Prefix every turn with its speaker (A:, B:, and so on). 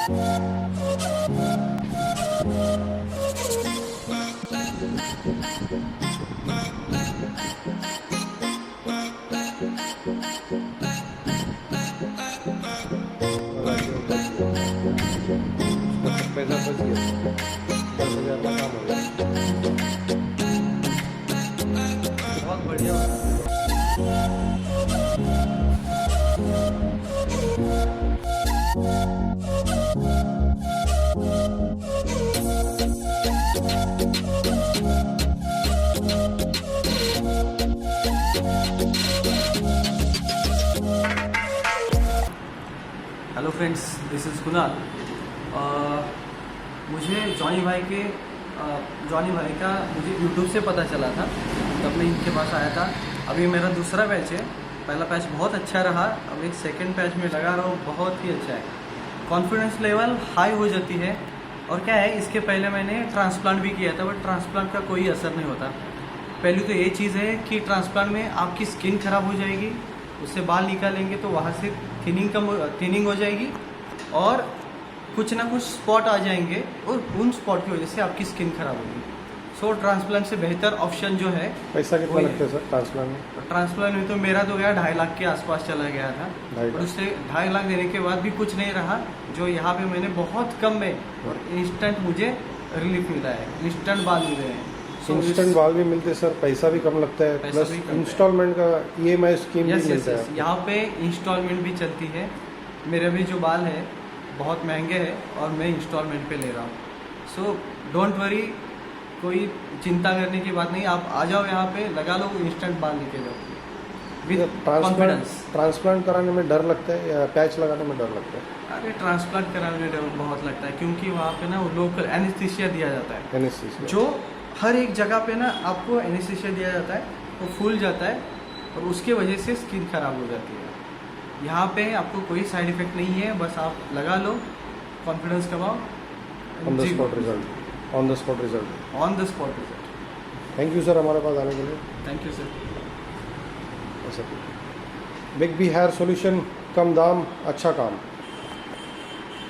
A: पैसा बच गया, 10,000 का काम हो गया। बहुत बढ़िया बना।
B: Hello friends, this is Kunal. मुझे जॉनी भाई का मुझे यूट्यूब से पता चला था, तब मैं इनके पास आया था। अभी मेरा दूसरा बैच है। पहला बैच बहुत अच्छा रहा, अब एक सेकंड बैच में लगा रहा हूँ, बहुत ही अच्छा है। कॉन्फिडेंस लेवल हाई हो जाती है। और क्या है, इसके पहले मैंने ट्रांसप्लांट भी किया था, बट ट्रांसप्लांट का कोई असर नहीं होता। पहली तो ये चीज़ है कि ट्रांसप्लांट में आपकी स्किन खराब हो जाएगी, उससे बाल निकालेंगे तो वहाँ से थिनिंग हो जाएगी और कुछ ना कुछ स्पॉट आ जाएंगे और उन स्पॉट की वजह से आपकी स्किन खराब होगी। सो ट्रांसप्लांट से बेहतर ऑप्शन जो है।
A: पैसा कितना लगता है सर ट्रांसप्लांट में?
B: ट्रांसप्लांट में तो मेरा तो गया 2.5 लाख के आसपास चला गया था, और उससे 2.5 लाख देने के बाद भी कुछ नहीं रहा। जो यहाँ पे मैंने बहुत कम में और इंस्टेंट मुझे रिलीफ मिला है, इंस्टेंट बाल मिले हैं।
A: इंस्टेंट बाल भी मिलते हैं सर, पैसा भी कम लगता है, प्लस इंस्टॉलमेंट का EMI स्कीम भी मिलता है।
B: यहाँ पे इंस्टॉलमेंट भी चलती है। मेरे भी जो बाल है बहुत महंगे हैं और मैं इंस्टॉलमेंट पे ले रहा हूँ। सो डोंट वरी, कोई चिंता करने की बात नहीं। आप आ जाओ यहाँ पे, लगा लो, इंस्टेंट बाल निकल जाओ विद कॉन्फिडेंस।
A: ट्रांसप्लांट कराने में डर लगता है या पैच लगाने में डर लगता है?
B: अरे ट्रांसप्लांट कराने में डर बहुत लगता है, क्योंकि वहाँ पे ना लोकल एनेस्थीसिया दिया जाता है।
A: एनेस्थीसिया
B: जो हर एक जगह पे ना आपको एनेस्थीसिया दिया जाता है, वो फूल जाता है और उसके वजह से स्किन खराब हो जाती है। यहाँ पे आपको कोई साइड इफेक्ट नहीं है, बस आप लगा लो, कॉन्फिडेंस कमाओ।
A: On the spot result, on the spot result,
B: on the spot result.
A: Thank you sir हमारे पास आने के लिए।
B: Thank you sir.
A: Big B hair solution, कम दाम अच्छा काम।